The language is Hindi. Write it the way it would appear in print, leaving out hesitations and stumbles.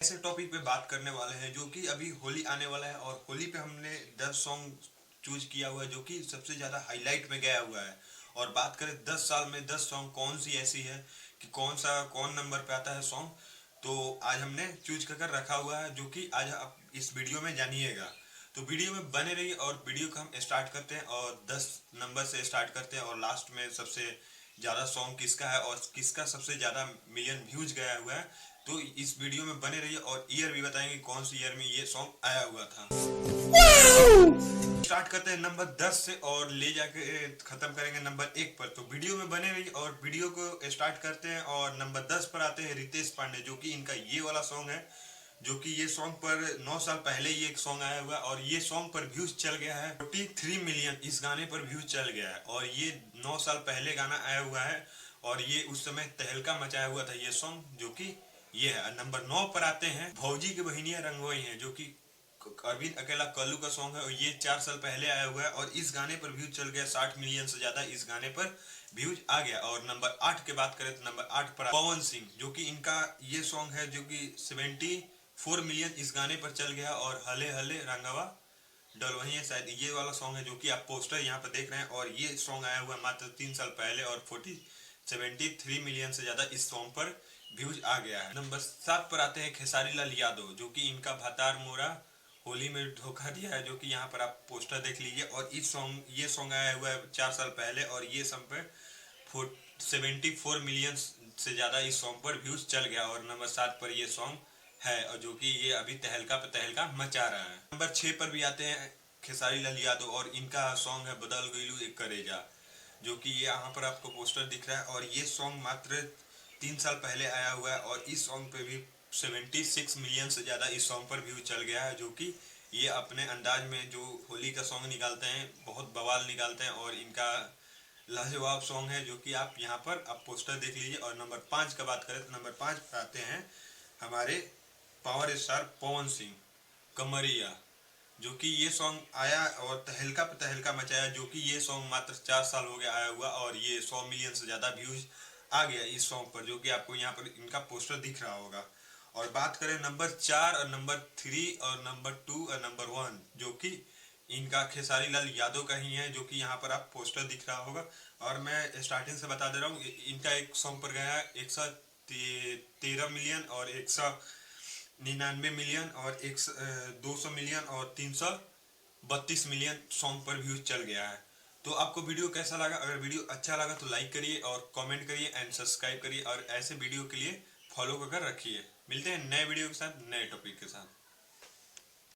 ऐसे टॉपिक पे बात करने वाले हैं जो कि अभी होली आने वाला है और होली पे हमने 10 सॉन्ग चूज किया हुआ है जो कि सबसे ज़्यादा हाईलाइट में गया हुआ है। और बात करें 10 साल में 10 सॉन्ग कौन सी ऐसी है कि कौन नंबर पे आता है सॉन्ग, तो आज हमने चूज कर रखा हुआ है जो कि आज आप इस वीडियो में जानिएगा। तो वीडियो में बने रहिए और वीडियो को हम स्टार्ट करते हैं और 10 नंबर से स्टार्ट करते हैं और लास्ट में सबसे ज़्यादा सॉन्ग किसका है और किसका सबसे ज़्यादा मिलियन व्यूज गया हुआ है। तो इस वीडियो में बने रहिए और ईयर भी बताएंगे कौन सी ईयर में ये सॉन्ग आया हुआ था। स्टार्ट करते हैं नंबर 10 से और ले जाके खत्म करेंगे नंबर 1 पर। तो वीडियो में बने रहिए और वीडियो को स्टार्ट करते हैं और नंबर 10 पर आते हैं रितेश पांडे, जो कि इनका ये वाला सॉन्ग है जो कि ये सॉन्ग पर 9 साल पहले ये एक सॉन्ग आया हुआ है और ये सॉन्ग पर व्यूज चल गया है 43 मिलियन। इस गाने पर व्यूज चल गया है और ये 9 साल पहले गाना आया हुआ है और ये उस समय तहलका मचाया हुआ था ये सॉन्ग, जो कि ये है। नंबर 9 पर आते हैं भौजी की बहिनियां रंगोई हैं, जो कि अरविंद अकेला कल्लू का सॉन्ग है और ये 4 साल पहले आया हुआ है और इस गाने पर व्यूज चल गया 60 मिलियन से ज्यादा इस गाने पर व्यूज आ गया। और नंबर 8 की बात करें तो नंबर 8 पर पवन सिंह, जो कि इनका ये सॉन्ग है जो कि 74 मिलियन इस गाने पर चल गया। और हले हले रंगवा डलवही है शायद ये वाला सॉन्ग है जो कि आप पोस्टर यहाँ पर देख रहे हैं और ये सॉन्ग आया हुआ मात्र 3 साल पहले और 73 मिलियन से ज्यादा इस सॉन्ग पर व्यूज आ गया है। नंबर 7 पर आते हैं खेसारी लाल यादव, जो कि इनका भतार मोरा होली में धोखा दिया है, जो कि यहाँ पर आप पोस्टर देख लीजिए। और ये सॉन्ग आया हुआ है 4 साल पहले और ये सॉन्ग पे 74 मिलियन से ज्यादा इस सॉन्ग पर व्यूज चल गया और नंबर 7 पर ये सॉन्ग है और जो कि ये अभी तहलका पे तहलका मचा रहा है। नंबर 6 पर भी आते हैं खेसारी लाल यादव और इनका सॉन्ग है बदल गईलू एक करेजा, जो कि ये यहाँ पर आपको पोस्टर दिख रहा है और ये सॉन्ग मात्र 3 साल पहले आया हुआ है और इस सॉन्ग पे भी 76 मिलियन से ज़्यादा इस सॉन्ग पर व्यू चल गया है, जो कि ये अपने अंदाज में जो होली का सॉन्ग निकालते हैं बहुत बवाल निकालते हैं और इनका लाजवाब सॉन्ग है, जो कि आप यहाँ पर आप पोस्टर देख लीजिए। और नंबर 5 का बात करें तो नंबर 5 पर आते हैं हमारे पावर स्टार पवन सिंह कमरिया, जो कि ये सॉन्ग आया और तहलका पे तहलका मचाया, जो कि ये सॉन्ग मात्र 4 साल हो गया आया हुआ और ये 100 मिलियन से ज़्यादा व्यूज आ गया इस सॉन्ग पर, जो कि आपको यहाँ पर इनका पोस्टर दिख रहा होगा। और बात करें नंबर 4 और नंबर 3 और नंबर 2 और नंबर 1, जो कि इनका खेसारी लाल यादव का ही है, जो कि यहाँ पर आप पोस्टर दिख रहा होगा। और मैं स्टार्टिंग से बता दे रहा हूँ इनका एक सॉन्ग पर गया है 113 मिलियन और 199 मिलियन और 200 मिलियन और 332 मिलियन सॉन्ग पर व्यूज चल गया है। तो आपको वीडियो कैसा लगा? अगर वीडियो अच्छा लगा तो लाइक करिए और कमेंट करिए एंड सब्सक्राइब करिए और ऐसे वीडियो के लिए फॉलो कर रखिए। मिलते हैं नए वीडियो के साथ नए टॉपिक के साथ।